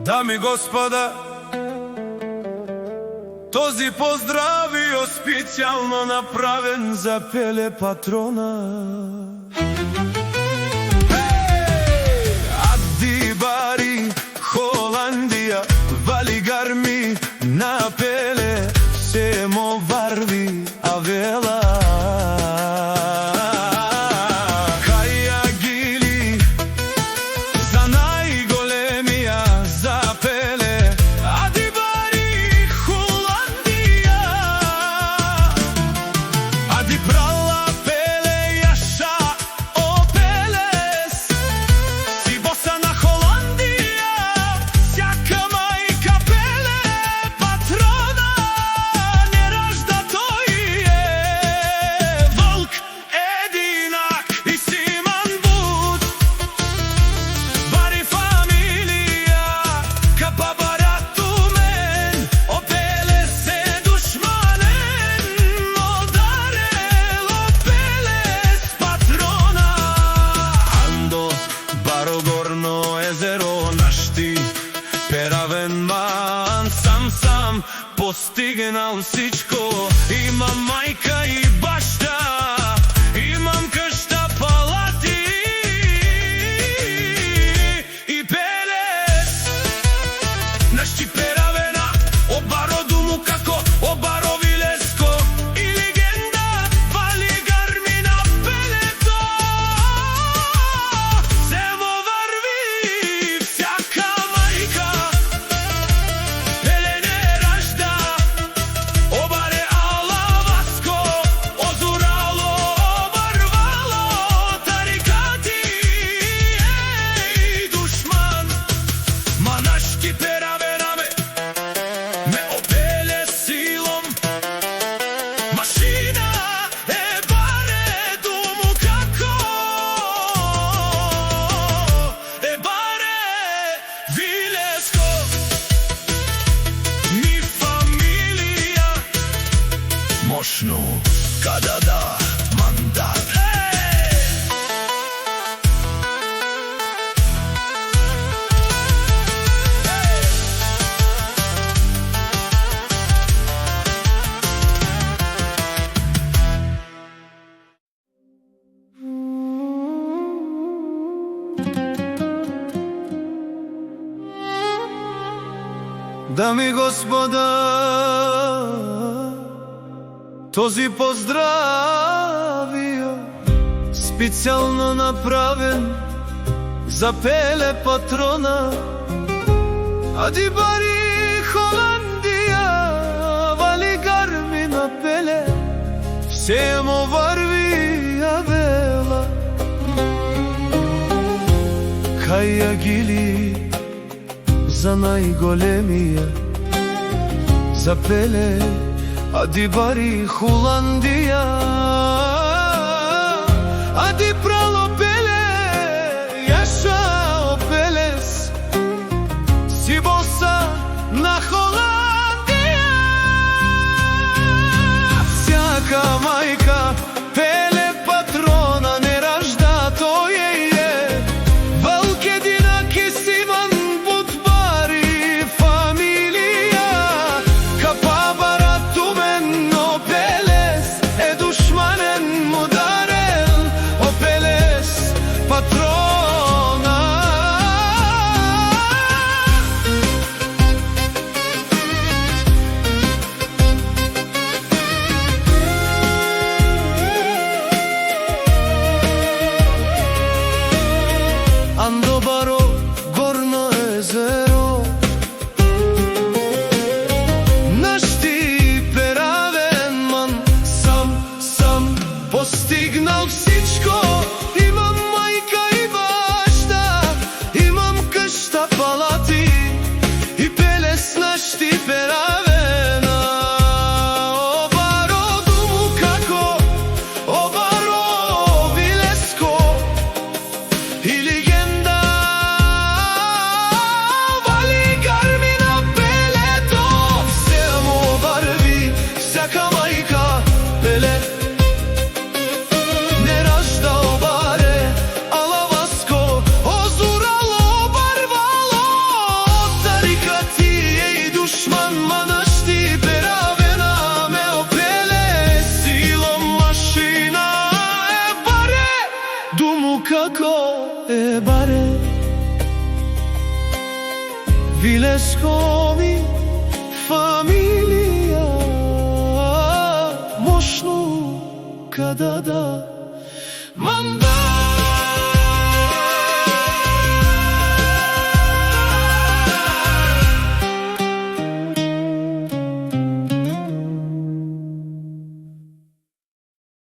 Дами и господа, този поздрав е специално направен за Пеле патрона. Адди Бари, Холандија, вали гарми на Пеле, се му варви авела. Перавен ман, сам постигнал всичко. Имам майка и баща, имам къща, палати и Пелес. Нашти Перавена, обаро думу како обаро вилеско и легенда вали гарми на Пелето. Се му върви всяка майка. Мощно, када да мандат. Дами и господа, този поздрав е специално направен за Пеле патрона. Адди Бари, Холандија, вали гарми на Пеле, се му върви авела. Кај агили за най-големия, за Пеле, Адди Бари, Холандија, Адди прало Пеле, јаша о Пелес, си боса на Холандија. Всяка майка Пеле патрона не ражда, тој е вълк единак и Симан Будбари фамилија. Капа барату мен, о Пелес е душманен му дарел, о Пелес e bare Vilescovi familia Moșnu Cadada